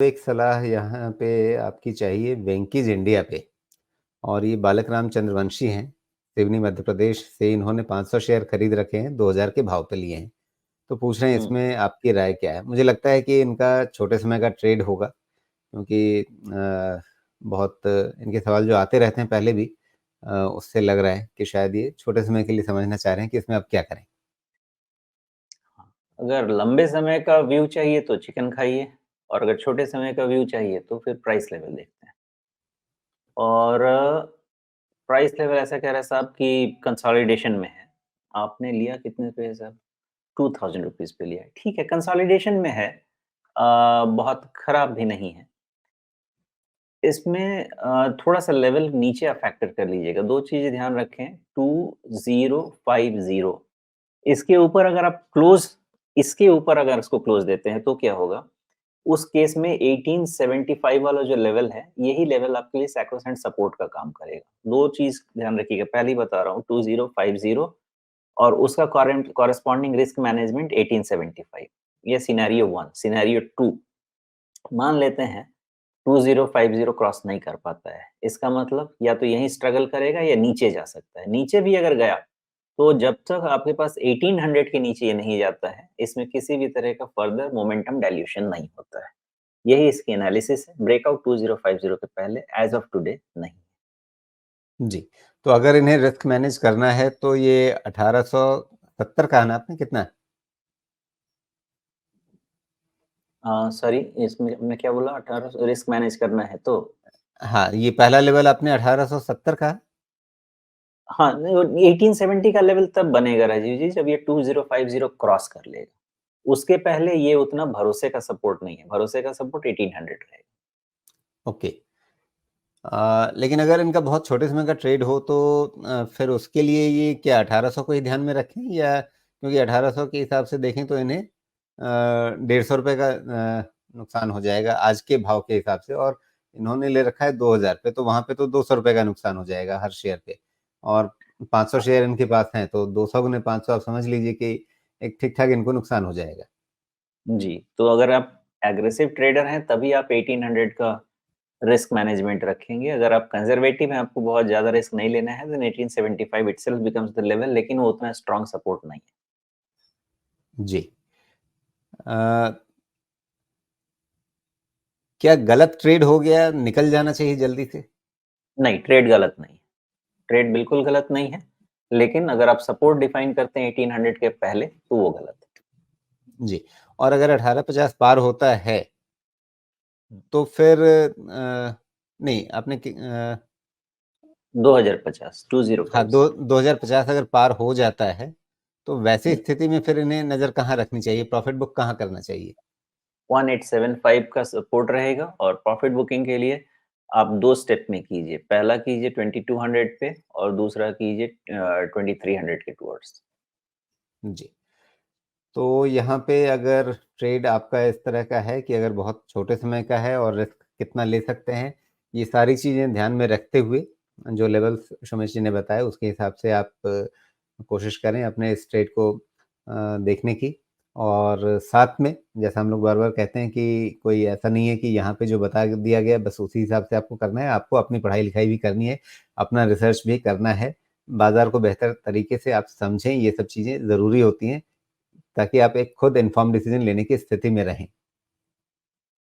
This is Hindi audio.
तो एक सलाह यहाँ पे आपकी चाहिए वेंकीज इंडिया पे। और ये बालक राम चंद्रवंशी हैं, सिवनी मध्य प्रदेश से। इन्होंने 500 शेयर खरीद रखे हैं, 2000 के भाव पे लिए हैं। तो पूछ रहे हैं हम्म। इसमें आपकी राय क्या है। मुझे लगता है कि इनका छोटे समय का ट्रेड होगा, क्योंकि बहुत इनके सवाल जो आते रहते हैं पहले भी, उससे लग रहा है कि शायद ये छोटे समय के लिए समझना चाह रहे हैं कि इसमें आप क्या करें। अगर लंबे समय का व्यू चाहिए तो चिकन खाइए, और अगर छोटे समय का व्यू चाहिए तो फिर प्राइस लेवल देखते हैं। और प्राइस लेवल ऐसा कह रहा है साहब कि कंसोलिडेशन में है। आपने लिया कितने पे है साहब? 2000 रुपीज़ पे लिया है। ठीक है, कंसोलिडेशन में है। बहुत खराब भी नहीं है। इसमें थोड़ा-सा लेवल नीचे आप फैक्टर कर लीजिएगा। 2 चीज़ें ध्यान रखें, 2050। इसके ऊपर अगर आप क्लोज़ इसके ऊपर अगर इसको क्लोज़ देते हैं तो क्या होगा? उस केस में 1875 वाला जो लेवल है, यही लेवल आपके लिए सैक्रोसैंक्ट सपोर्ट का काम करेगा। 2 चीज़ ध्यान रखिएगा, पहले ही बता रहा हूँ 2050 और उसका कॉरेस्पॉन्डिंग रिस्क मैनेजमेंट 1875। ये सिनेरियो 1। सिनेरियो 2, मान लेते हैं 2050 क्रॉस नहीं कर पाता है। इसका मतलब या तो यहीं स्ट्रगल करेगा या नीचे जा सकता है। नीचे भी अगर गया, तो जब तक आपके पास 1800 के नीचे ये नहीं जाता है, इसमें किसी भी तरह का फर्दर मोमेंटम डायल्यूशन नहीं होता है। यही इसकी एनालिसिस है। ब्रेकआउट 2050 के पहले एज़ ऑफ टुडे नहीं। जी, तो अगर इन्हें रिस्क मैनेज करना है तो ये 1870 कहा ना आपने, कितना? सॉरी, इसमें मैं क्या बोला? 1800 रिस्क मैनेज करना है तो? हाँ, ये पहला लेवल आपने 1870 कहा। हाँ, नहीं, वो 1870 का लेवल तब बनेगा राजीव जी, जब ये 2050 क्रॉस कर लेगा। उसके पहले ये उतना भरोसे का सपोर्ट नहीं है। भरोसे का सपोर्ट 1800 रहेगा। ओके। लेकिन अगर इनका बहुत छोटे समय का ट्रेड हो तो फिर उसके लिए ये क्या 1800 को ही ध्यान में रखें, या क्योंकि 1800 के हिसाब से देखें तो इन्हें 150 रुपये का नुकसान हो जाएगा आज के भाव के हिसाब से, और इन्होंने ले रखा है 2000 पे, तो वहां पे तो 200 रुपये का नुकसान हो जाएगा हर शेयर पे। और 500 शेयर इनके पास हैं, तो 200 गुने 500 आप समझ लीजिए कि एक ठीक ठाक इनको नुकसान हो जाएगा। जी, तो अगर आप एग्रेसिव ट्रेडर हैं तभी आप 1800 का रिस्क मैनेजमेंट रखेंगे। अगर आप कंजर्वेटिव हैं, आपको बहुत ज़्यादा रिस्क नहीं लेना है, then 1875 itself becomes the level, लेकिन वो उतना स्ट्रॉन्ग सपोर्ट नहीं है। जी। अ, क्या गलत ट्रेड हो गया, निकल जाना चाहिए जल्दी से? नहीं, ट्रेड गलत नहीं है। ट्रेड बिल्कुल गलत नहीं है, लेकिन अगर आप सपोर्ट डिफाइन करते हैं 1800 के पहले, तो वो गलत है। जी। और अगर 1850 पार होता है हुँ, तो फिर नहीं आपने 2050, हाँ, दो 2050। 2050 अगर पार हो जाता है तो वैसी हुँ, स्थिति में फिर इन्हें नजर कहाँ रखनी चाहिए, प्रॉफिट बुक कहाँ करना चाहिए? 1875 का सपोर्ट रहेगा, और प्रॉफिट बुकिंग के लिए आप 2 स्टेप में कीजिए। पहला कीजिए 2200 पे, और दूसरा कीजिए 2300 के टुवर्ड्स। जी। तो यहाँ पे अगर ट्रेड आपका इस तरह का है कि अगर बहुत छोटे समय का है और रिस्क कितना ले सकते हैं, ये सारी चीज़ें ध्यान में रखते हुए जो लेवल्स सुमेश जी ने बताया उसके हिसाब से आप कोशिश करें अपने इस ट्रेड को देखने की। और साथ में जैसा हम लोग बार-बार कहते हैं कि कोई ऐसा नहीं है कि यहाँ पे जो बता दिया गया बस उसी हिसाब से आपको करना है, आपको अपनी पढ़ाई-लिखाई भी करनी है, अपना रिसर्च भी करना है, बाज़ार को बेहतर तरीके से आप समझें, ये सब चीज़ें ज़रूरी होती हैं ताकि आप एक खुद इन्फॉर्म्ड डिसीजन लेने की स्थिति में रहें।